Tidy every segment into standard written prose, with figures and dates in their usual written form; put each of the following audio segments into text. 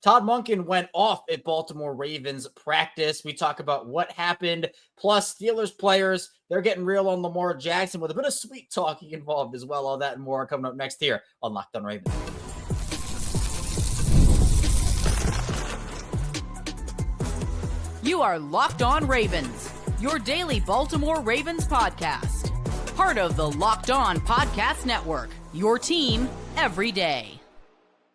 Todd Monken went off at Baltimore Ravens practice. We talk about what happened, plus Steelers players. They're getting real on Lamar Jackson with a bit of sweet talking involved as well. All that and more coming up next here on Locked On Ravens. You are Locked On Ravens, your daily Baltimore Ravens podcast. Part of the Locked On Podcast Network, your team every day.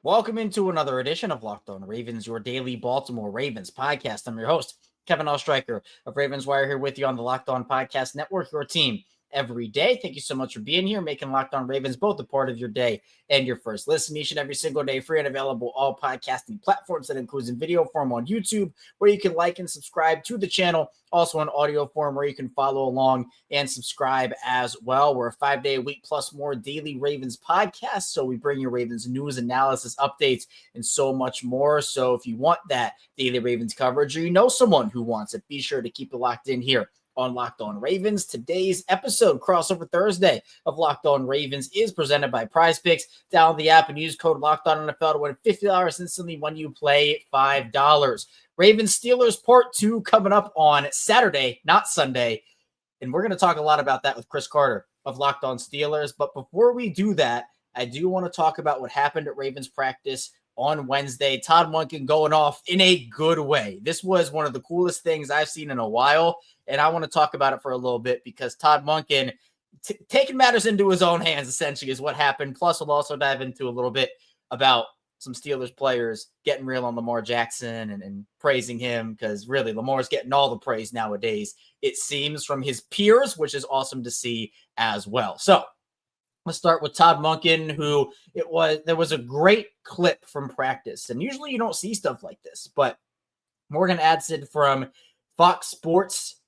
Welcome into another edition of Locked On Ravens, your daily Baltimore Ravens podcast. I'm your host, Kevin Oestreicher of Ravens Wire, here with you on the Locked On Podcast Network, your team every day. Thank you so much for being here, making Locked On Ravens both a part of your day and your first listen each and every single day, free and available all podcasting platforms. That includes in video form on YouTube, where you can like and subscribe to the channel, also in audio form where you can follow along and subscribe as well. We're a 5-day-a-week plus more daily Ravens podcast, so we bring you Ravens news, analysis, updates, and so much more. So if you want that daily Ravens coverage, or you know someone who wants it, be sure to keep it locked in here on Locked On Ravens. Today's episode, crossover Thursday of Locked On Ravens, is presented by PrizePicks. Download the app and use code LOCKEDONNFL to win $50 instantly when you play $5. Ravens Steelers Part 2 coming up on Saturday, not Sunday. And we're going to talk a lot about that with Chris Carter of Locked On Steelers. But before we do that, I do want to talk about what happened at Ravens practice on Wednesday. Todd Monken going off in a good way. This was one of the coolest things I've seen in a while, and I want to talk about it for a little bit because Todd Monken taking matters into his own hands, essentially, is what happened. Plus, we'll also dive into a little bit about some Steelers players getting real on Lamar Jackson and praising him, because really Lamar's getting all the praise nowadays, it seems, from his peers, which is awesome to see as well. So let's start with Todd Monken, there was a great clip from practice. And usually you don't see stuff like this, but Morgan Adsid from Fox Sports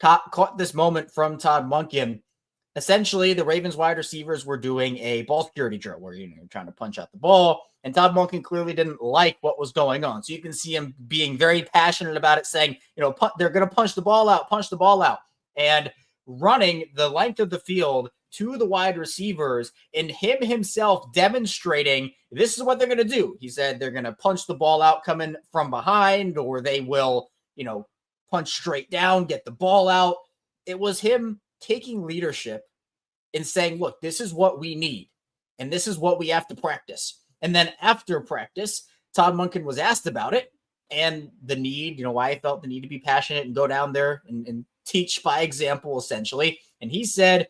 caught this moment from Todd Monken. Essentially, the Ravens wide receivers were doing a ball security drill where you're trying to punch out the ball, and Todd Monken clearly didn't like what was going on. So you can see him being very passionate about it, saying, they're going to punch the ball out, and running the length of the field to the wide receivers, and him himself demonstrating this is what they're going to do. He said they're going to punch the ball out coming from behind, or they will, punch straight down, get the ball out. It was him taking leadership and saying, look, this is what we need, and this is what we have to practice. And then after practice, Todd Monken was asked about it and the need, why he felt the need to be passionate and go down there and teach by example, essentially. And he said,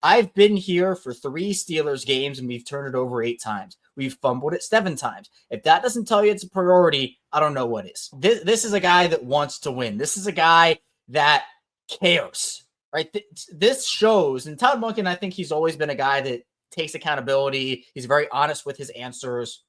I've been here for 3 Steelers games and we've turned it over 8 times. We've fumbled it 7 times. If that doesn't tell you it's a priority, I don't know what is. This is a guy that wants to win. This is a guy that cares, right? This shows, and Todd Monken, I think he's always been a guy that takes accountability. He's very honest with his answers.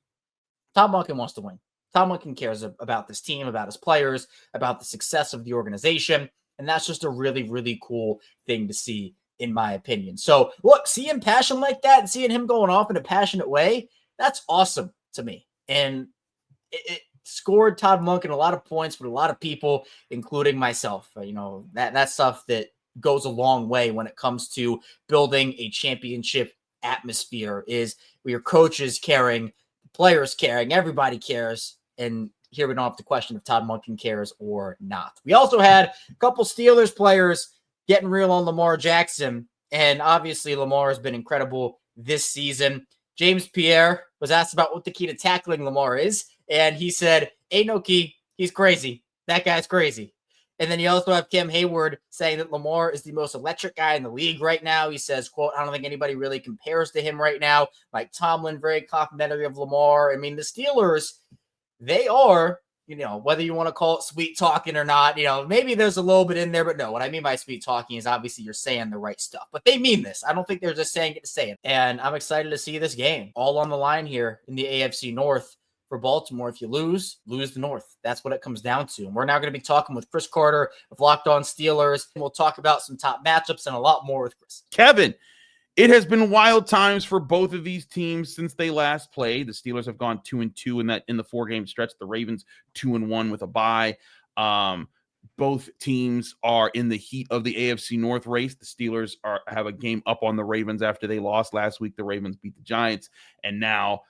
Todd Monken wants to win. Todd Monken cares about this team, about his players, about the success of the organization. And that's just a really, really cool thing to see, in my opinion. So look, seeing passion like that and seeing him going off in a passionate way, that's awesome to me. And it scored Todd Monken a lot of points with a lot of people, including myself. That stuff that goes a long way when it comes to building a championship atmosphere, is where your coaches caring, players caring, everybody cares. And here we don't have to question if Todd Monken cares or not. We also had a couple Steelers players getting real on Lamar Jackson. And obviously Lamar has been incredible this season. James Pierre was asked about what the key to tackling Lamar is. And he said, ain't no key. He's crazy. That guy's crazy. And then you also have Cam Hayward saying that Lamar is the most electric guy in the league right now. He says, quote, I don't think anybody really compares to him right now. Mike Tomlin, very complimentary of Lamar. I mean, the Steelers, they are, whether you want to call it sweet talking or not, maybe there's a little bit in there, but no, what I mean by sweet talking is obviously you're saying the right stuff, but they mean this. I don't think they're just saying it to say it. And I'm excited to see this game all on the line here in the AFC North for Baltimore. If you lose the North. That's what it comes down to. And we're now going to be talking with Chris Carter of Locked On Steelers. And we'll talk about some top matchups and a lot more with Chris. Kevin, it has been wild times for both of these teams since they last played. The Steelers have gone 2-2 in the 4-game stretch. The Ravens 2-1 with a bye. Both teams are in the heat of the AFC North race. The Steelers have a game up on the Ravens after they lost last week. The Ravens beat the Giants, and now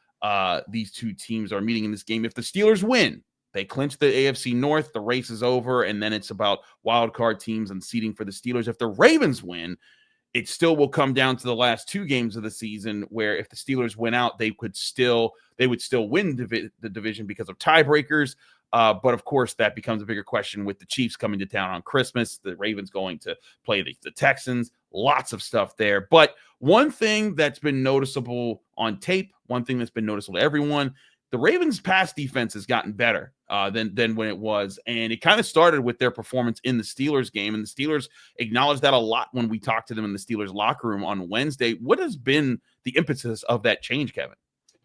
these two teams are meeting in this game. If the Steelers win, they clinch the AFC North, the race is over, and then it's about wild card teams and seeding for the Steelers. If the Ravens win, it still will come down to the last two games of the season, where if the Steelers win out, they would still win the division because of tiebreakers. But of course, that becomes a bigger question with the Chiefs coming to town on Christmas, the Ravens going to play the Texans, lots of stuff there. But one thing that's been noticeable on tape, one thing that's been noticeable to everyone, the Ravens' pass defense has gotten better than when it was. And it kind of started with their performance in the Steelers game. And the Steelers acknowledged that a lot when we talked to them in the Steelers locker room on Wednesday. What has been the impetus of that change, Kevin?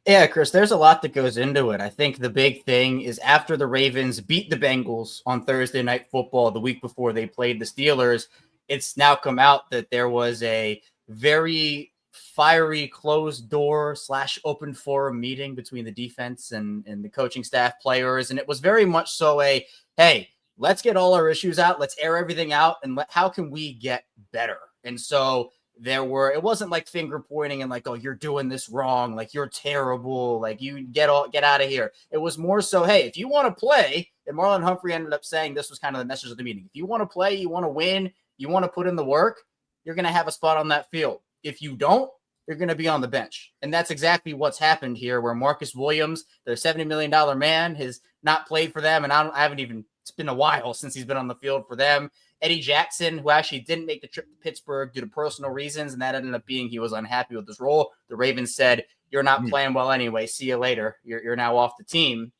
Yeah, Chris, there's a lot that goes into it. I think the big thing is after the Ravens beat the Bengals on Thursday Night Football the week before they played the Steelers, it's now come out that there was a very fiery closed door / open forum meeting between the defense and the coaching staff, players. And it was very much so hey, let's get all our issues out. Let's air everything out. And how can we get better? And so it wasn't like finger pointing and like, oh, you're doing this wrong. Like, you're terrible. Like, you get out of here. It was more so, hey, if you want to play, and Marlon Humphrey ended up saying this was kind of the message of the meeting. If you want to play, you want to win, you want to put in the work, you're going to have a spot on that field. If you don't, you're going to be on the bench. And that's exactly what's happened here, where Marcus Williams, their $70 million man, has not played for them. And it's been a while since he's been on the field for them. Eddie Jackson, who actually didn't make the trip to Pittsburgh due to personal reasons, and that ended up being he was unhappy with his role. The Ravens said, you're not playing well anyway. See you later. You're now off the team.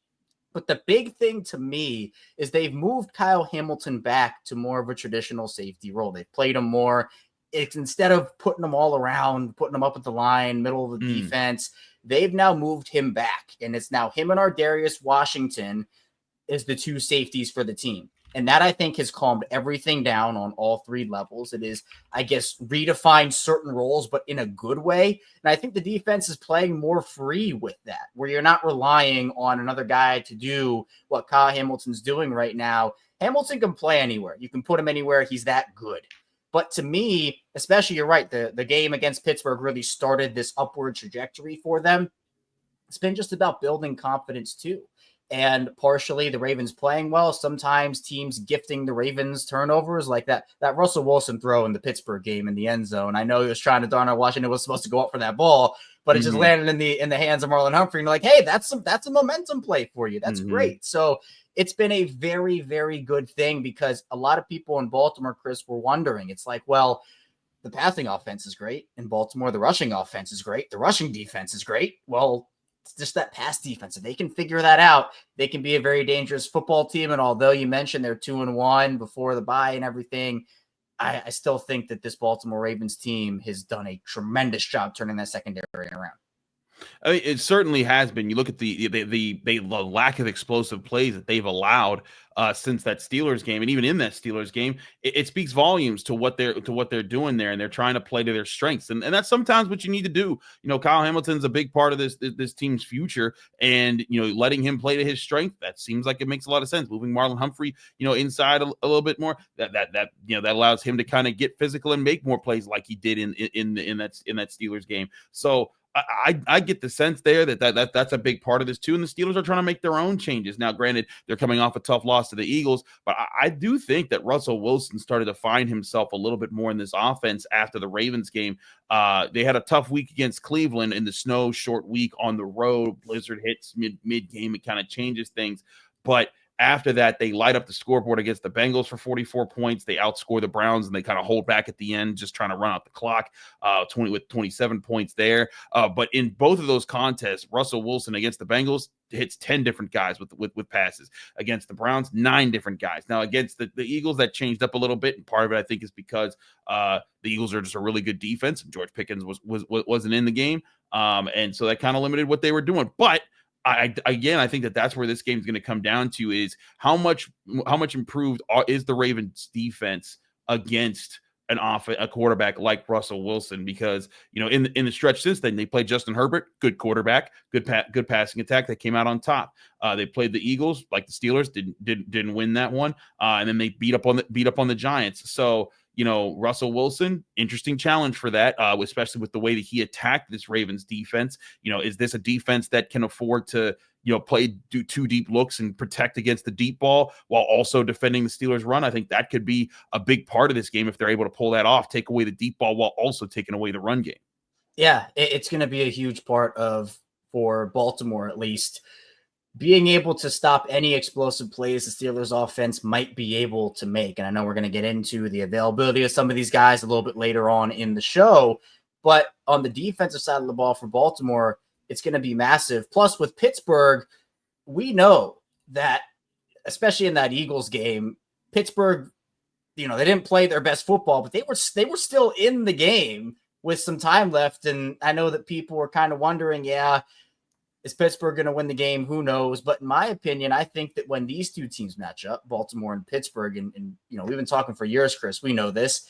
But the big thing to me is they've moved Kyle Hamilton back to more of a traditional safety role. They've played him more. It's instead of putting them all around, putting them up at the line, middle of the defense, they've now moved him back. And it's now him and Ardarius Washington is the two safeties for the team. And that, I think, has calmed everything down on all three levels. It is, I guess, redefined certain roles, but in a good way. And I think the defense is playing more free with that, where you're not relying on another guy to do what Kyle Hamilton's doing right now. Hamilton can play anywhere. You can put him anywhere. He's that good. But to me, especially, you're right, the game against Pittsburgh really started this upward trajectory for them. It's been just about building confidence too. And partially the Ravens playing well, sometimes teams gifting the Ravens turnovers, like that Russell Wilson throw in the Pittsburgh game in the end zone. I know he was trying to darn Washington was supposed to go up for that ball, but it just landed in the hands of Marlon Humphrey. And like, hey, that's a momentum play for you. That's great. So it's been a very, very good thing, because a lot of people in Baltimore, Chris, were wondering. It's like, well, the passing offense is great in Baltimore. The rushing offense is great. The rushing defense is great. Well, it's just that pass defense. If they can figure that out, they can be a very dangerous football team. And although you mentioned they're 2-1 before the bye and everything, I still think that this Baltimore Ravens team has done a tremendous job turning that secondary around. I mean, it certainly has been. You look at the lack of explosive plays that they've allowed since that Steelers game, and even in that Steelers game, it speaks volumes to what they're doing there, and they're trying to play to their strengths, and that's sometimes what you need to do. You know, Kyle Hamilton's a big part of this team's future, and letting him play to his strength, that seems like it makes a lot of sense. Moving Marlon Humphrey, inside a little bit more, that allows him to kind of get physical and make more plays like he did in that Steelers game. So I get the sense there that's a big part of this too. And the Steelers are trying to make their own changes. Now, granted, they're coming off a tough loss to the Eagles, but I do think that Russell Wilson started to find himself a little bit more in this offense after the Ravens game. They had a tough week against Cleveland in the snow, short week on the road. Blizzard hits mid game. It kind of changes things. But after that, they light up the scoreboard against the Bengals for 44 points. They outscore the Browns, and they kind of hold back at the end, just trying to run out the clock, 27 points there. But in both of those contests, Russell Wilson against the Bengals hits 10 different guys with passes. Against the Browns, 9 different guys. Now, against the Eagles, that changed up a little bit, and part of it, I think, is because the Eagles are just a really good defense, and George Pickens wasn't in the game, and so that kind of limited what they were doing. But I think that's where this game is going to come down to, is how much improved is the Ravens defense against a quarterback like Russell Wilson, because in the stretch since then, they played Justin Herbert, good quarterback, good passing attack that came out on top. They played the Eagles, like the Steelers, didn't win that one, and then they beat up on the Giants. So Russell Wilson, interesting challenge for that, especially with the way that he attacked this Ravens defense. Is this a defense that can afford to, do two deep looks and protect against the deep ball while also defending the Steelers' run? I think that could be a big part of this game if they're able to pull that off, take away the deep ball while also taking away the run game. Yeah, it's going to be a huge part for Baltimore, at least, being able to stop any explosive plays the Steelers offense might be able to make. And I know we're going to get into the availability of some of these guys a little bit later on in the show, but on the defensive side of the ball for Baltimore, it's going to be massive. Plus with Pittsburgh, we know that, especially in that Eagles game, Pittsburgh, they didn't play their best football, but they were still in the game with some time left. And I know that people were kind of wondering, is Pittsburgh going to win the game? Who knows? But in my opinion, I think that when these two teams match up, Baltimore and Pittsburgh, and we've been talking for years, Chris, we know this.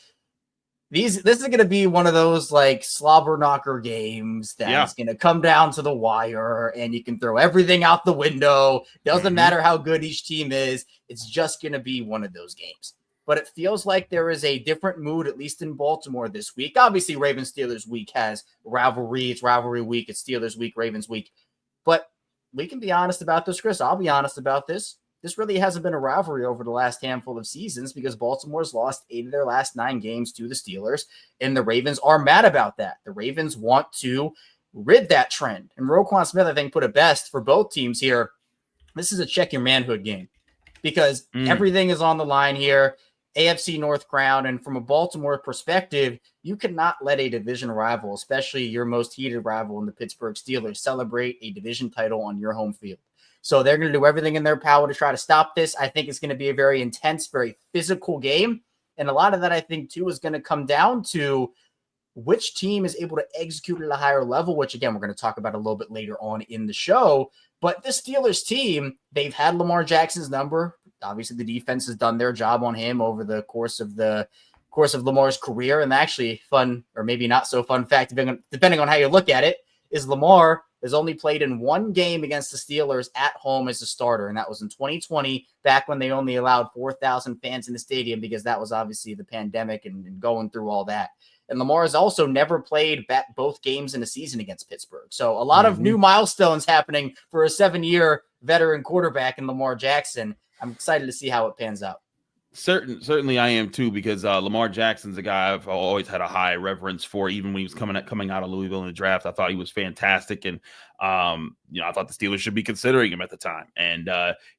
This is going to be one of those like slobber knocker games that's going to come down to the wire, and you can throw everything out the window. Doesn't matter how good each team is. It's just going to be one of those games. But it feels like there is a different mood, at least in Baltimore this week. Obviously, Ravens-Steelers week has rivalry. It's rivalry week. It's Steelers week, Ravens week. But we can be honest about this, Chris. I'll be honest about this. This really hasn't been a rivalry over the last handful of seasons because Baltimore's lost 8 of their last 9 games to the Steelers, and the Ravens are mad about that. The Ravens want to rid that trend. And Roquan Smith, I think, put it best for both teams here. This is a check your manhood game because everything is on the line here. AFC North crown, and from a Baltimore perspective, you cannot let a division rival, especially your most heated rival in the Pittsburgh Steelers, celebrate a division title on your home field. So they're going to do everything in their power to try to stop this. I think it's going to be a very intense, very physical game, and a lot of that, I think, too, is going to come down to which team is able to execute at a higher level, which, again, we're going to talk about a little bit later on in the show. But the Steelers team, they've had Lamar Jackson's number. Obviously, the defense has done their job on him over the course of Lamar's career. And actually, fun or maybe not so fun fact, depending on how you look at it, is Lamar has only played in one game against the Steelers at home as a starter, and that was in 2020, back when they only allowed 4,000 fans in the stadium because that was obviously the pandemic and going through all that. And Lamar has also never played both games in a season against Pittsburgh. So a lot of new milestones happening for a 7-year veteran quarterback in Lamar Jackson. I'm excited to see how it pans out. Certainly I am too, because Lamar Jackson's a guy I've always had a high reverence for. Even when he was coming out of Louisville in the draft, I thought he was fantastic, and I thought the Steelers should be considering him at the time. And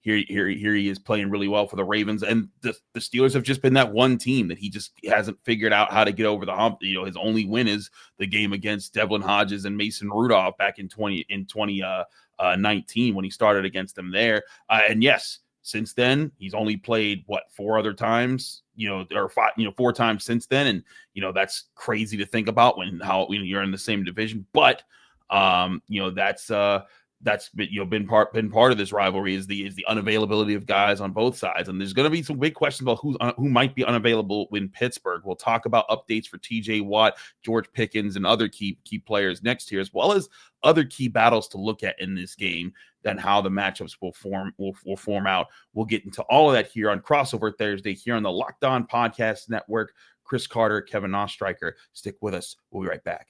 here he is playing really well for the Ravens, and the Steelers have just been that one team that he just hasn't figured out how to get over the hump. His only win is the game against Devlin Hodges and Mason Rudolph back in 2019 when he started against them there. And yes. Since then, he's only played 4 other times, or 5, 4 times since then. And, that's crazy to think about when you're in the same division. But, that's been part of this rivalry is the unavailability of guys on both sides. And there's going to be some big questions about who might be unavailable in Pittsburgh. We'll talk about updates for TJ Watt, George Pickens, and other key players next year, as well as other key battles to look at in this game, then how the matchups will form out. We'll get into all of that here on Crossover Thursday here on the Locked On Podcast Network. Chris Carter, Kevin Ostreicher. Stick with us. We'll be right back.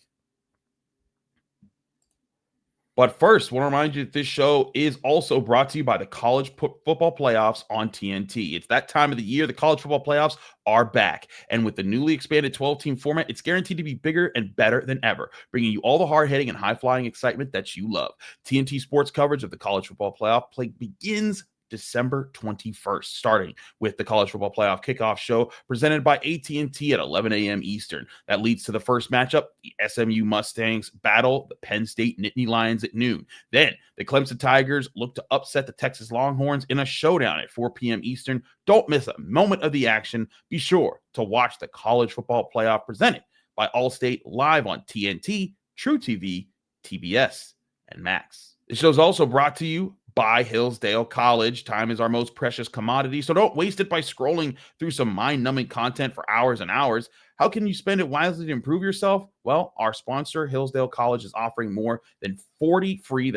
But first, I want to remind you that this show is also brought to you by the College Football Playoffs on TNT. It's that time of the year. The College Football Playoffs are back. And with the newly expanded 12-team format, it's guaranteed to be bigger and better than ever, bringing you all the hard-hitting and high-flying excitement that you love. TNT Sports coverage of the College Football Playoff begins December 21st, starting with the College Football Playoff Kickoff Show presented by AT&T at 11 a.m. Eastern. That leads to the first matchup. The SMU Mustangs battle the Penn State Nittany Lions at noon. Then the Clemson Tigers look to upset the Texas Longhorns in a showdown at 4 p.m. Eastern. Don't miss a moment of the action. Be sure to watch the College Football Playoff presented by Allstate live on TNT, True TV, TBS, and Max. This show is also brought to you by Hillsdale College. Time is our most precious commodity, so don't waste it by scrolling through some mind-numbing content for hours and hours. How can you spend it wisely to improve yourself? Well, our sponsor, Hillsdale College, is offering more than 40 free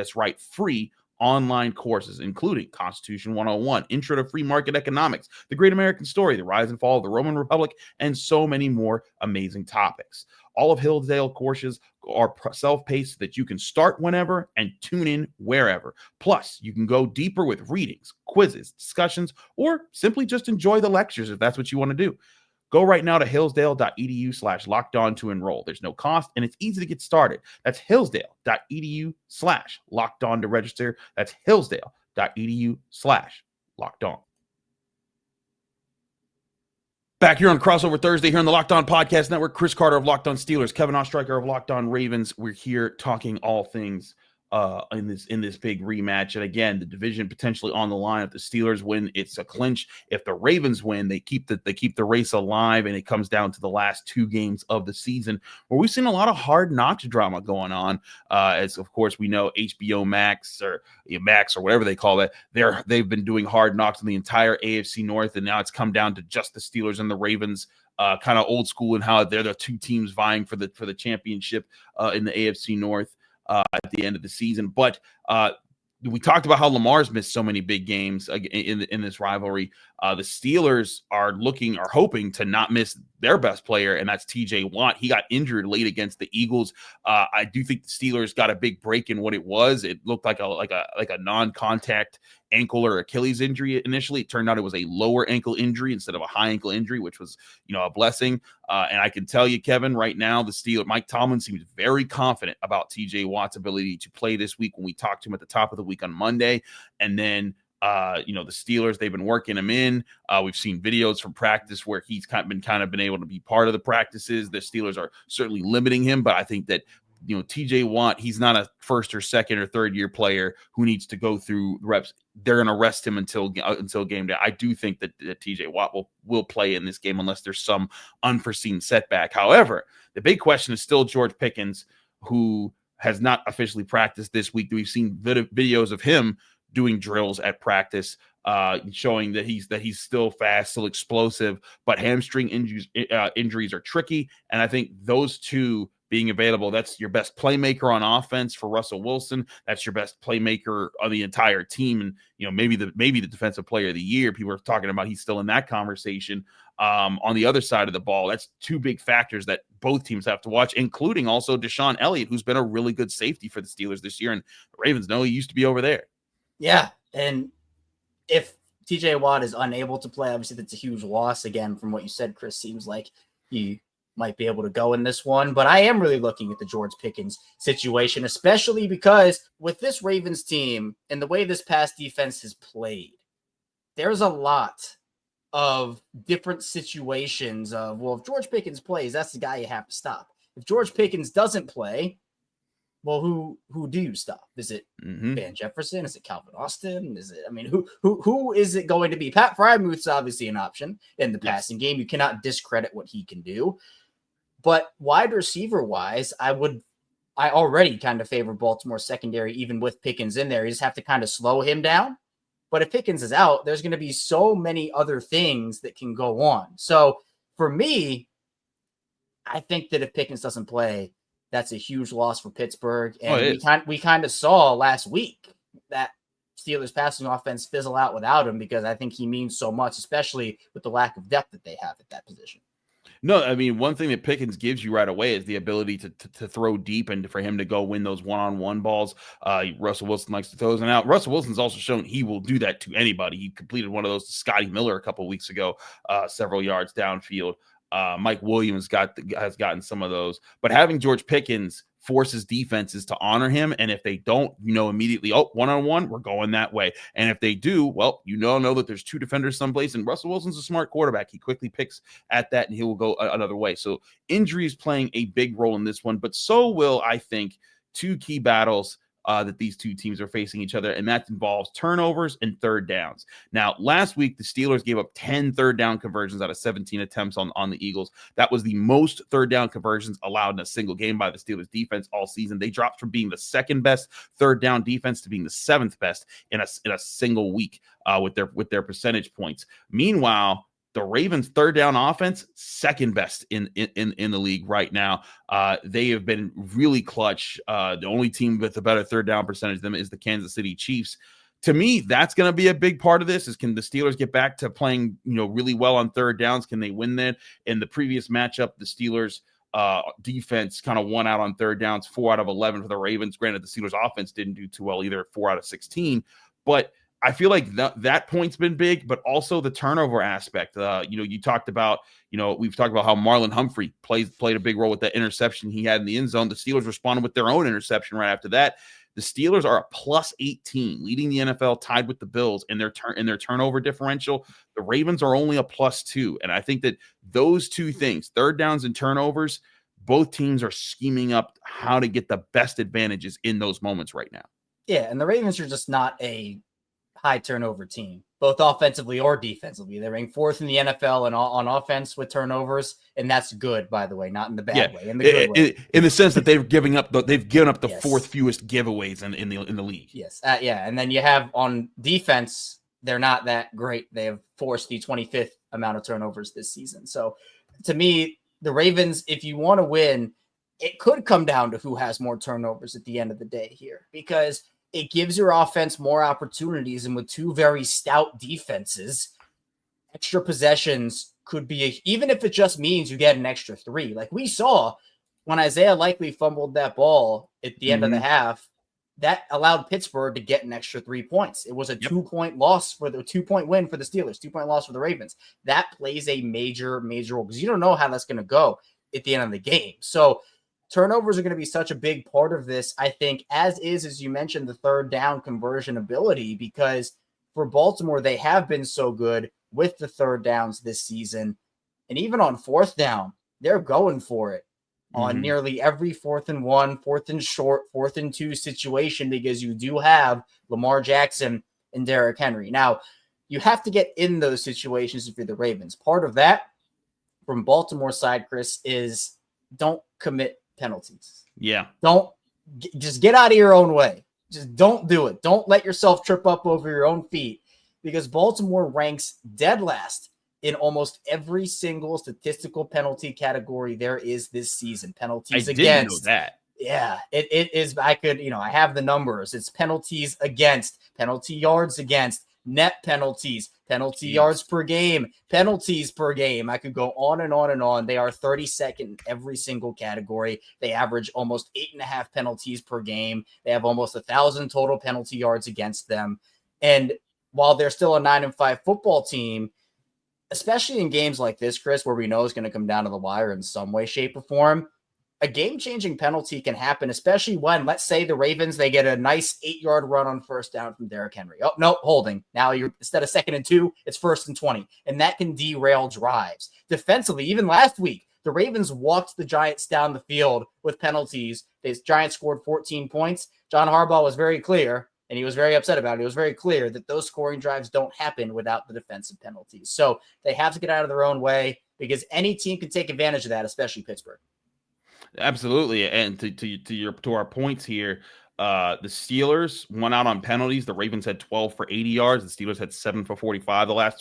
online courses, including Constitution 101, Intro to Free Market Economics, The Great American Story, The Rise and Fall of the Roman Republic, and so many more amazing topics. All of Hillsdale courses are self-paced so that you can start whenever and tune in wherever. Plus, you can go deeper with readings, quizzes, discussions, or simply just enjoy the lectures if that's what you want to do. Go right now to hillsdale.edu/lockedon to enroll. There's no cost, and it's easy to get started. That's hillsdale.edu/lockedon to register. That's hillsdale.edu/lockedon. Back here on Crossover Thursday here on the Locked On Podcast Network, Chris Carter of Locked On Steelers, Kevin Ostreicher of Locked On Ravens. We're here talking all things in this big rematch. And again, the division potentially on the line. If the Steelers win, it's a clinch. If the Ravens win, they keep the race alive, and it comes down to the last 2 games of the season, where we've seen a lot of hard knocks drama going on. As of course we know, HBO Max or whatever they call it, they've been doing hard knocks in the entire AFC North, and now it's come down to just the Steelers and the Ravens. Kind of old school in how they're the 2 teams vying for the championship in the AFC North at the end of the season. But we talked about how Lamar's missed so many big games in this rivalry. The Steelers are hoping to not miss their best player, and that's TJ Watt. He got injured late against the Eagles. I do think the Steelers got a big break in what it was. It looked like a non-contact ankle or Achilles injury initially. It turned out it was a lower ankle injury instead of a high ankle injury, which was, a blessing. And I can tell you, Kevin, right now, Mike Tomlin seems very confident about TJ Watt's ability to play this week when we talked to him at the top of the week on Monday. And then, the Steelers, they've been working him in. We've seen videos from practice where he's been able to be part of the practices. The Steelers are certainly limiting him, but I think that, TJ Watt, he's not a first or second or third year player who needs to go through reps. They're going to rest him until game day. I do think that TJ Watt will play in this game unless there's some unforeseen setback. However, the big question is still George Pickens, who has not officially practiced this week. We've seen videos of him doing drills at practice, showing that he's still fast, still explosive, but hamstring injuries are tricky. And I think those two being available, that's your best playmaker on offense for Russell Wilson. That's your best playmaker on the entire team. And, maybe the defensive player of the year, people are talking about, he's still in that conversation. On the other side of the ball, that's 2 big factors that both teams have to watch, including also Deshaun Elliott, who's been a really good safety for the Steelers this year. And the Ravens know he used to be over there. Yeah, and if TJ Watt is unable to play, obviously that's a huge loss. Again, from what you said, Chris, seems like he might be able to go in this one. But I am really looking at the George Pickens situation, especially because with this Ravens team and the way this pass defense has played, there's a lot of different situations of, well, if George Pickens plays, that's the guy you have to stop. If George Pickens doesn't play, well, who do you stop? Is it Van Jefferson? Is it Calvin Austin? Who is it going to be? Pat Frymuth's obviously an option in the passing game. You cannot discredit what he can do. But wide receiver wise, I already kind of favor Baltimore secondary, even with Pickens in there. You just have to kind of slow him down. But if Pickens is out, there's going to be so many other things that can go on. So for me, I think that if Pickens doesn't play, that's a huge loss for Pittsburgh. And we kind of saw last week that Steelers passing offense fizzle out without him, because I think he means so much, especially with the lack of depth that they have at that position. No, I mean, one thing that Pickens gives you right away is the ability to throw deep and for him to go win those one-on-one balls. Russell Wilson likes to throw those. And now Russell Wilson's also shown he will do that to anybody. He completed one of those to Scotty Miller a couple of weeks ago, several yards downfield. Mike Williams has gotten some of those. But having George Pickens forces defenses to honor him, and if they don't, immediately, one-on-one, we're going that way. And if they do, well, know that there's 2 defenders someplace, and Russell Wilson's a smart quarterback. He quickly picks at that, and he will go another way. So injuries playing a big role in this one, but so will, I think, 2 key battles that these 2 teams are facing each other, and that involves turnovers and third downs. Now, last week, the Steelers gave up 10 third down conversions out of 17 attempts on the Eagles. That was the most third down conversions allowed in a single game by the Steelers defense all season. They dropped from being the 2nd best third down defense to being the 7th best in a single week with their percentage points. Meanwhile, The Ravens' third down offense, second best in the league right now. They have been really clutch. The only team with a better third down percentage than them is the Kansas City Chiefs. To me, that's going to be a big part of this. Is can the Steelers get back to playing, really well on third downs? Can they win that? In the previous matchup, the Steelers defense kind of won out on third downs, 4 out of 11 for the Ravens. Granted, the Steelers offense didn't do too well either, 4 out of 16, but I feel like that point's been big, but also the turnover aspect. You talked about, we've talked about how Marlon Humphrey played a big role with that interception he had in the end zone. The Steelers responded with their own interception right after that. The Steelers are a plus 18, leading the NFL, tied with the Bills in their turnover differential. The Ravens are only a plus 2, and I think that those two things, third downs and turnovers, both teams are scheming up how to get the best advantages in those moments right now. Yeah, and the Ravens are just not a high turnover team, both offensively or defensively. They rank 4th in the NFL and on offense with turnovers, and that's good, by the way, not in the bad way. In the good way, in the sense that they've given up the 4th fewest giveaways in the league. Yes, and then you have on defense, they're not that great. They have forced the 25th amount of turnovers this season. So, to me, the Ravens, if you want to win, it could come down to who has more turnovers at the end of the day here, because it gives your offense more opportunities, and with two very stout defenses, extra possessions could be even if it just means you get an extra 3. Like we saw when Isaiah Likely fumbled that ball at the end of the half, that allowed Pittsburgh to get an extra 3 points. It was a 2-point loss for the 2-point win for the Steelers, 2-point loss for the Ravens. That plays a major role because you don't know how that's going to go at the end of the game. So turnovers are going to be such a big part of this, I think, as you mentioned, the third down conversion ability, because for Baltimore, they have been so good with the third downs this season. And even on fourth down, they're going for it on nearly every 4th and 1, 4th and short, 4th and 2 situation, because you do have Lamar Jackson and Derrick Henry. Now, you have to get in those situations if you're the Ravens. Part of that, from Baltimore side, Chris, is don't commit penalties. Yeah. Just get out of your own way. Just don't do it. Don't let yourself trip up over your own feet, because Baltimore ranks dead last in almost every single statistical penalty category there is this season. Penalties against. I didn't know that. Yeah, it is. I have the numbers. It's penalties against, penalty yards against, net penalties, penalty yards per game, penalties per game. I could go on and on and on. They are 32nd in every single category. They average almost 8.5 penalties per game. They have almost 1,000 total penalty yards against them. And while they're still a 9-5 football team, especially in games like this, Chris, where we know it's going to come down to the wire in some way, shape, or form, a game-changing penalty can happen, especially when, let's say, the Ravens, they get a nice 8-yard run on first down from Derrick Henry. Oh, no, holding. Now you're, instead of 2nd and 2, it's 1st and 20. And that can derail drives. Defensively, even last week, the Ravens walked the Giants down the field with penalties. The Giants scored 14 points. John Harbaugh was very clear, and he was very upset about it. It was very clear that those scoring drives don't happen without the defensive penalties. So they have to get out of their own way, because any team can take advantage of that, especially Pittsburgh. Absolutely. And to our points here, the Steelers won out on penalties. The Ravens had 12 for 80 yards. The Steelers had 7 for 45 the last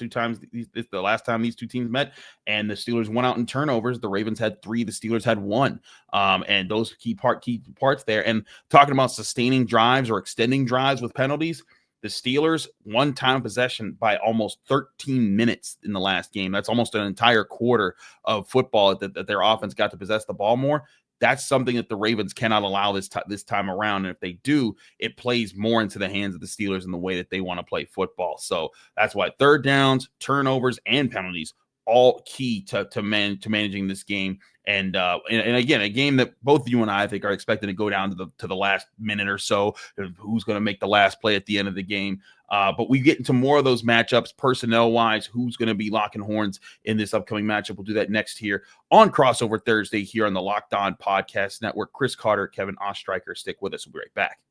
time these two teams met. And the Steelers won out in turnovers. The Ravens had 3. The Steelers had 1. And those key parts there. And talking about sustaining drives or extending drives with penalties, the Steelers won time of possession by almost 13 minutes in the last game. That's almost an entire quarter of football that their offense got to possess the ball more. That's something that the Ravens cannot allow this time around. And if they do, it plays more into the hands of the Steelers in the way that they want to play football. So that's why third downs, turnovers, and penalties all key to managing this game. And again, a game that both you and I think are expected to go down to the last minute or so, who's going to make the last play at the end of the game. But we get into more of those matchups personnel-wise, who's going to be locking horns in this upcoming matchup. We'll do that next here on Crossover Thursday here on the Locked On Podcast Network. Chris Carter, Kevin Ostreicher, stick with us. We'll be right back.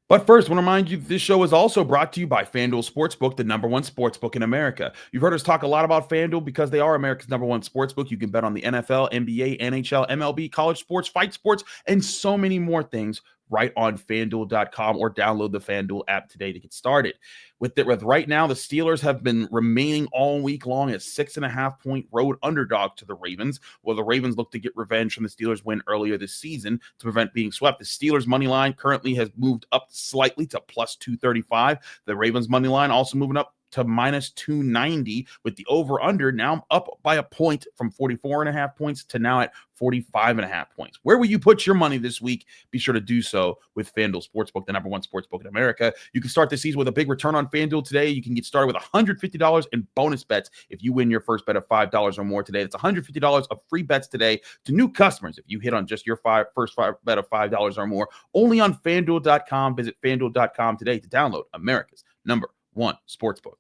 But first, I want to remind you this show is also brought to you by FanDuel Sportsbook, the #1 sportsbook in America. You've heard us talk a lot about FanDuel because they are America's #1 sportsbook. You can bet on the NFL, NBA, NHL, MLB, college sports, fight sports, and so many more things right on FanDuel.com, or download the FanDuel app today to get started. With right now, the Steelers have been remaining all week long as 6.5-point road underdog to the Ravens. Well, the Ravens look to get revenge from the Steelers' win earlier this season to prevent being swept. The Steelers' money line currently has moved up slightly to plus 235. The Ravens' money line also moving up to minus 290, with the over-under now up by a point from 44.5 points to now at 45.5 points. Where will you put your money this week? Be sure to do so with FanDuel Sportsbook, the number one sportsbook in America. You can start the season with a big return on FanDuel today. You can get started with $150 in bonus bets if you win your first bet of $5 or more today. That's $150 of free bets today to new customers if you hit on just your first bet of $5 or more, only on FanDuel.com. Visit FanDuel.com today to download America's number one sportsbook.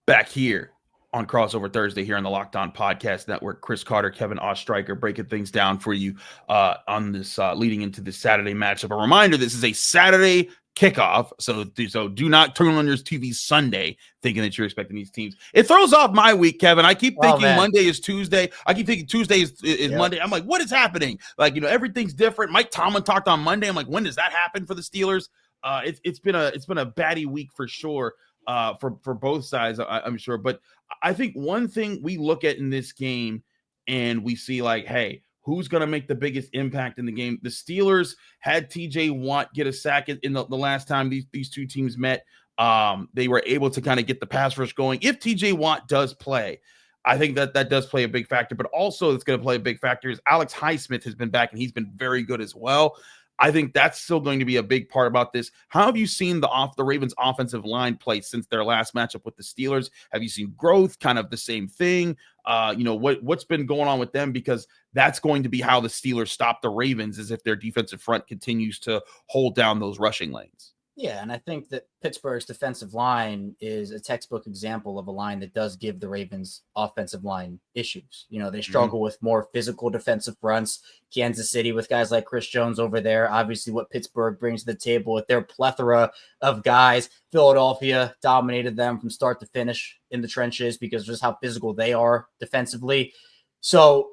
Back here on Crossover Thursday here on the Locked On Podcast Network, Chris Carter, Kevin Ostreicher breaking things down for you on this leading into this Saturday matchup. A reminder, this is a Saturday kickoff, so do not turn on your TV Sunday thinking that you're expecting these teams. It throws off my week, Kevin. I keep thinking Monday is Tuesday. I keep thinking Tuesday is Monday. I'm like, what is happening? Like, everything's different. Mike Tomlin talked on Monday. I'm like, when does that happen for the Steelers? It's been a batty week for sure. For both sides, I'm sure. But I think one thing we look at in this game and we see, like, hey, who's going to make the biggest impact in the game? The Steelers had TJ Watt get a sack in the last time these two teams met. They were able to kind of get the pass rush going. If TJ Watt does play, I think that does play a big factor. But also it's going to play a big factor is Alex Highsmith has been back, and he's been very good as well. I think that's still going to be a big part about this. How have you seen the Ravens offensive line play since their last matchup with the Steelers? Have you seen growth, kind of the same thing? What's been going on with them? Because that's going to be how the Steelers stop the Ravens, is if their defensive front continues to hold down those rushing lanes. Yeah, and I think that Pittsburgh's defensive line is a textbook example of a line that does give the Ravens offensive line issues. They struggle with more physical defensive fronts. Kansas City with guys like Chris Jones over there. Obviously what Pittsburgh brings to the table with their plethora of guys. Philadelphia dominated them from start to finish in the trenches because of just how physical they are defensively. So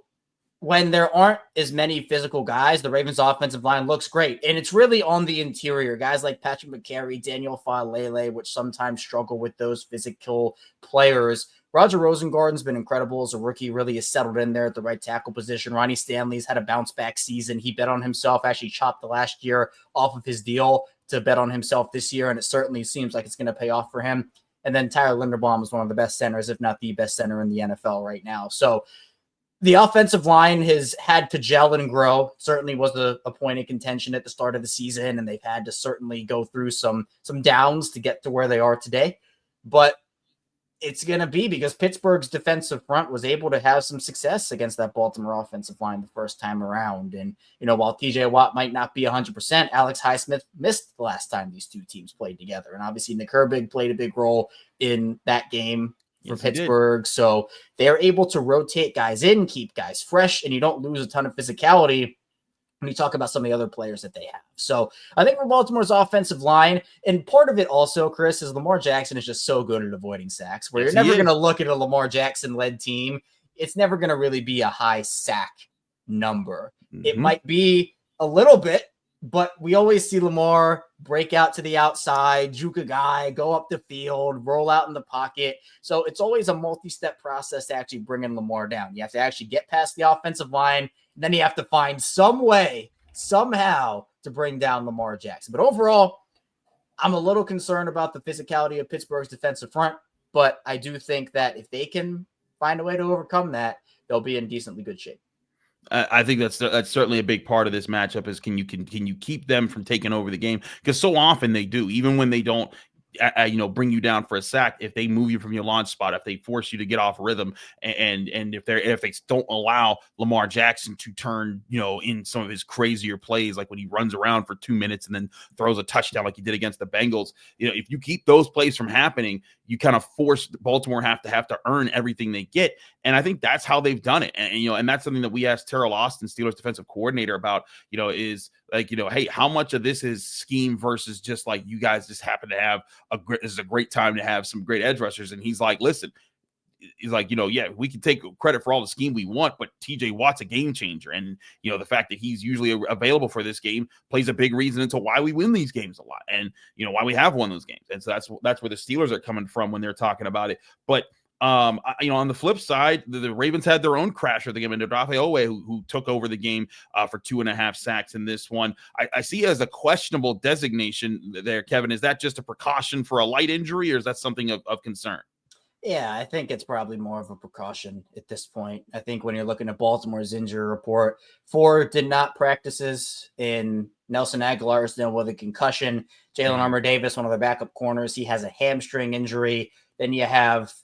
when there aren't as many physical guys, the Ravens offensive line looks great. And it's really on the interior. Guys like Patrick McCary, Daniel Falele, which sometimes struggle with those physical players. Roger Rosengarten's been incredible as a rookie, really has settled in there at the right tackle position. Ronnie Stanley's had a bounce-back season. He bet on himself, actually chopped the last year off of his deal to bet on himself this year, and it certainly seems like it's going to pay off for him. And then Tyler Linderbaum is one of the best centers, if not the best center in the NFL right now. So the offensive line has had to gel and grow. Certainly was a point of contention at the start of the season, and they've had to certainly go through some downs to get to where they are today. But it's going to be because Pittsburgh's defensive front was able to have some success against that Baltimore offensive line the first time around. And, while TJ Watt might not be 100%, Alex Highsmith missed the last time these two teams played together. And obviously Nick Herbig played a big role in that game for Pittsburgh. So they're able to rotate guys in, keep guys fresh, and you don't lose a ton of physicality when you talk about some of the other players that they have. So I think for Baltimore's offensive line, and part of it also, Chris, is Lamar Jackson is just so good at avoiding sacks, where you're never going to look at a Lamar Jackson-led team. It's never going to really be a high sack number. Mm-hmm. It might be a little bit, but we always see Lamar break out to the outside, juke a guy, go up the field, roll out in the pocket. So it's always a multi-step process to actually bring in Lamar down. You have to actually get past the offensive line, and then you have to find some way, somehow, to bring down Lamar Jackson. But overall, I'm a little concerned about the physicality of Pittsburgh's defensive front, but I do think that if they can find a way to overcome that, they'll be in decently good shape. I think that's certainly a big part of this matchup is can you keep them from taking over the game? Because so often they do, even when they don't bring you down for a sack, if they move you from your launch spot, if they force you to get off rhythm, and if they don't allow Lamar Jackson to turn, in some of his crazier plays, like when he runs around for 2 minutes and then throws a touchdown like he did against the Bengals, if you keep those plays from happening, you kind of force Baltimore have to earn everything they get. And I think that's how they've done it. And that's something that we asked Terrell Austin, Steelers defensive coordinator, about, is like, hey, how much of this is scheme versus just like you guys just happen to have this is a great time to have some great edge rushers. And he's like, listen, he's like, yeah, we can take credit for all the scheme we want, but TJ Watt's a game changer. And, the fact that he's usually available for this game plays a big reason into why we win these games a lot and, why we have won those games. And so that's where the Steelers are coming from when they're talking about it. But, on the flip side, the Ravens had their own crasher, the game, and Odafe Owe, who took over the game for 2.5 sacks in this one. I see it as a questionable designation there, Kevin. Is that just a precaution for a light injury, or is that something of concern? Yeah, I think it's probably more of a precaution at this point. I think when you're looking at Baltimore's injury report, 4 did not practices in Nelson Aguilar is dealing with a concussion. Jalen Armour-Davis, one of the backup corners, he has a hamstring injury. Then you have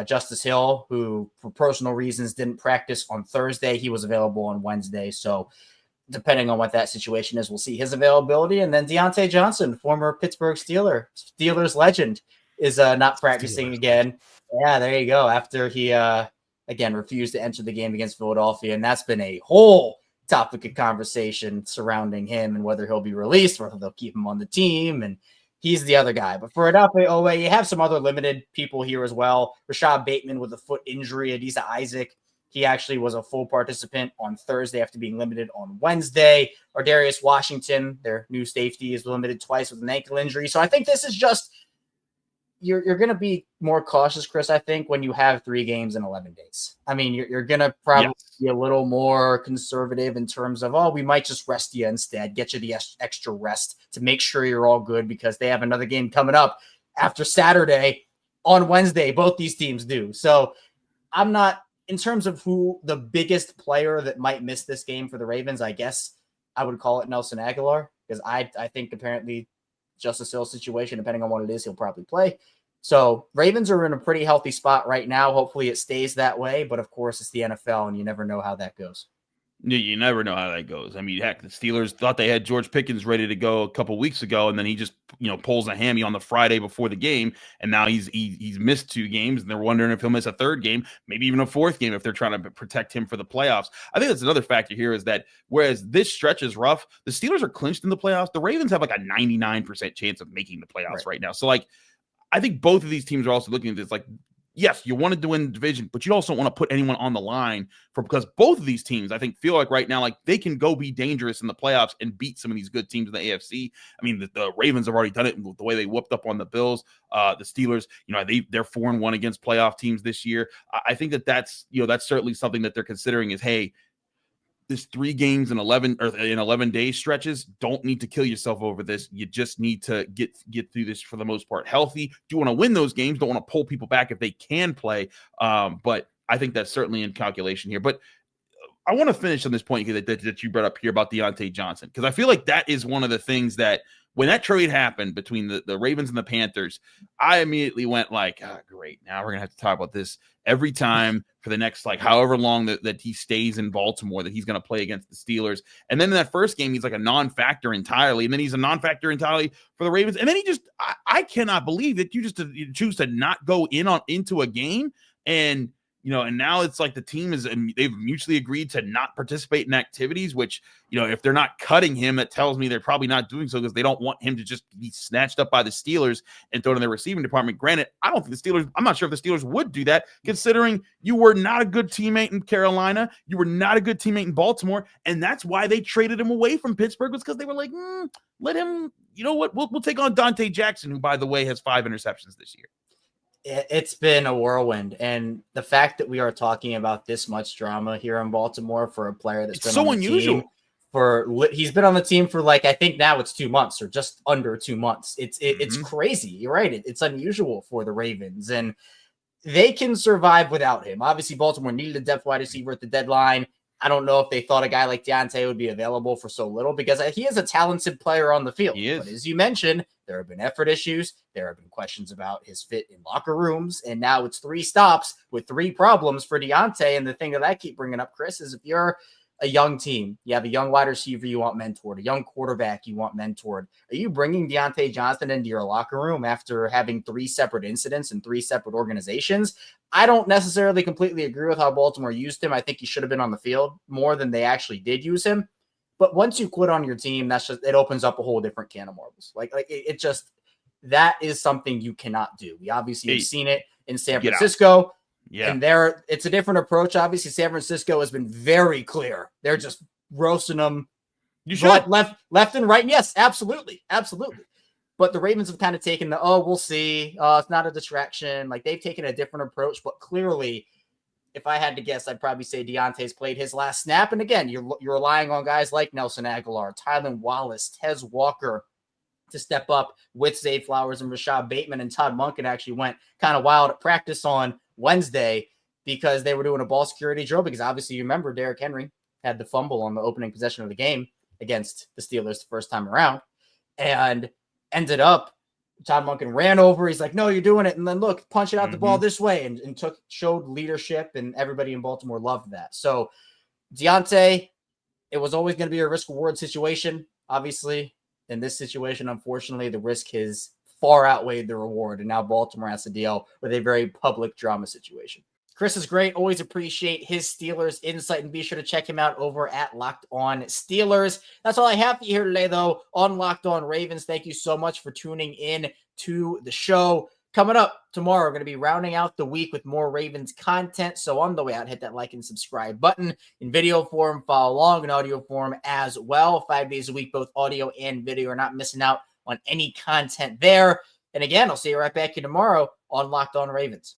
Justice Hill, who for personal reasons didn't practice on Thursday. He was available on Wednesday. So depending on what that situation is, we'll see his availability. And then Deontay Johnson, former Pittsburgh Steelers legend, is not practicing again. Yeah, there you go. After he, again, refused to enter the game against Philadelphia. And that's been a whole topic of conversation surrounding him and whether he'll be released, whether they'll keep him on the team. And he's the other guy. But for Odafe Owe, you have some other limited people here as well. Rashad Bateman with a foot injury. Adisa Isaac, he actually was a full participant on Thursday after being limited on Wednesday. Ardarius Washington, their new safety, is limited twice with an ankle injury. So I think this is just you're going to be more cautious, Chris, I think, when you have 3 games in 11 days. I mean, you're going to probably be a little more conservative in terms of, we might just rest you instead, get you the extra rest to make sure you're all good because they have another game coming up after Saturday on Wednesday. Both these teams do. So I'm not, in terms of who the biggest player that might miss this game for the Ravens, I guess I would call it Nelson Aguilar because I think apparently Justice Hill situation, depending on what it is, he'll probably play. So Ravens are in a pretty healthy spot right now. Hopefully it stays that way. But of course, it's the NFL and you never know how that goes. You never know how that goes. I mean, heck, the Steelers thought they had George Pickens ready to go a couple weeks ago, and then he just, pulls a hammy on the Friday before the game, and now he's missed 2 games, and they're wondering if he'll miss a 3rd game, maybe even a 4th game if they're trying to protect him for the playoffs. I think that's another factor here is that whereas this stretch is rough, the Steelers are clinched in the playoffs. The Ravens have like a 99% chance of making the playoffs right now. So, I think both of these teams are also looking at this yes, you wanted to win the division, but you also don't want to put anyone on the line because both of these teams, I think, feel like right now, they can go be dangerous in the playoffs and beat some of these good teams in the AFC. I mean, the Ravens have already done it the way they whooped up on the Bills. The Steelers, they're 4-1 against playoff teams this year. I think that's certainly something that they're considering is, hey, this 3 games in 11 day stretches, don't need to kill yourself over this. You just need to get through this for the most part healthy. Do you want to win those games? Don't want to pull people back if they can play. But I think that's certainly in calculation here. But I want to finish on this point that you brought up here about Deontay Johnson, because I feel like that is one of the things that when that trade happened between the Ravens and the Panthers, I immediately went great. Now we're going to have to talk about this every time for the next, however long that he stays in Baltimore, that he's going to play against the Steelers. And then in that first game, he's like a non-factor entirely. And then he's a non-factor entirely for the Ravens. And then I cannot believe that you choose to not go into a game and, and now it's like the team they've mutually agreed to not participate in activities, which, if they're not cutting him, that tells me they're probably not doing so because they don't want him to just be snatched up by the Steelers and thrown in their receiving department. Granted, I'm not sure if the Steelers would do that, considering you were not a good teammate in Carolina. You were not a good teammate in Baltimore. And that's why they traded him away from Pittsburgh, was because they were like, let him, we'll take on Dante Jackson, who, by the way, has 5 interceptions this year. It's been a whirlwind, and the fact that we are talking about this much drama here in Baltimore for a player that's been so unusual. He's been on the team for I think now it's 2 months or just under 2 months. It's crazy. You're right. It's unusual for the Ravens, and they can survive without him. Obviously, Baltimore needed a depth wide receiver at the deadline. I don't know if they thought a guy like Deontay would be available for so little because he is a talented player on the field. He is. But as you mentioned, there have been effort issues. There have been questions about his fit in locker rooms. And now it's 3 stops with 3 problems for Deontay. And the thing that I keep bringing up, Chris, is if you're a young team, you have a young wide receiver you want mentored, a young quarterback you want mentored. Are you bringing Deontay Johnson into your locker room after having 3 separate incidents in 3 separate organizations? I don't necessarily completely agree with how Baltimore used him. I think he should have been on the field more than they actually did use him. But once you quit on your team, it opens up a whole different can of marbles. It just, that is something you cannot do. We obviously have seen it in San Francisco. Yeah. And it's a different approach. Obviously, San Francisco has been very clear. They're just roasting them. You should. Left and right. Yes, absolutely. Absolutely. But the Ravens have kind of taken we'll see. It's not a distraction. Like, they've taken a different approach, but clearly, if I had to guess, I'd probably say Deontay's played his last snap. And again, you're relying on guys like Nelson Aguilar, Tylan Wallace, Tez Walker to step up with Zay Flowers and Rashad Bateman. And Todd Monken actually went kind of wild at practice on Wednesday because they were doing a ball security drill, because obviously you remember Derrick Henry had the fumble on the opening possession of the game against the Steelers the first time around, and ended up Todd Monken ran over. He's like, no, you're doing it. And then look, punching out the ball this way, and showed leadership, and everybody in Baltimore loved that. So Deontay, it was always going to be a risk reward situation. Obviously, in this situation, unfortunately, the risk has far outweighed the reward. And now Baltimore has to deal with a very public drama situation. Chris is great. Always appreciate his Steelers insight, and be sure to check him out over at Locked On Steelers. That's all I have for you here today, though, on Locked On Ravens. Thank you so much for tuning in to the show. Coming up tomorrow, we're going to be rounding out the week with more Ravens content. So on the way out, hit that like and subscribe button in video form. Follow along in audio form as well. 5 days a week, both audio and video. Are not missing out on any content there. And again, I'll see you right back here tomorrow on Locked On Ravens.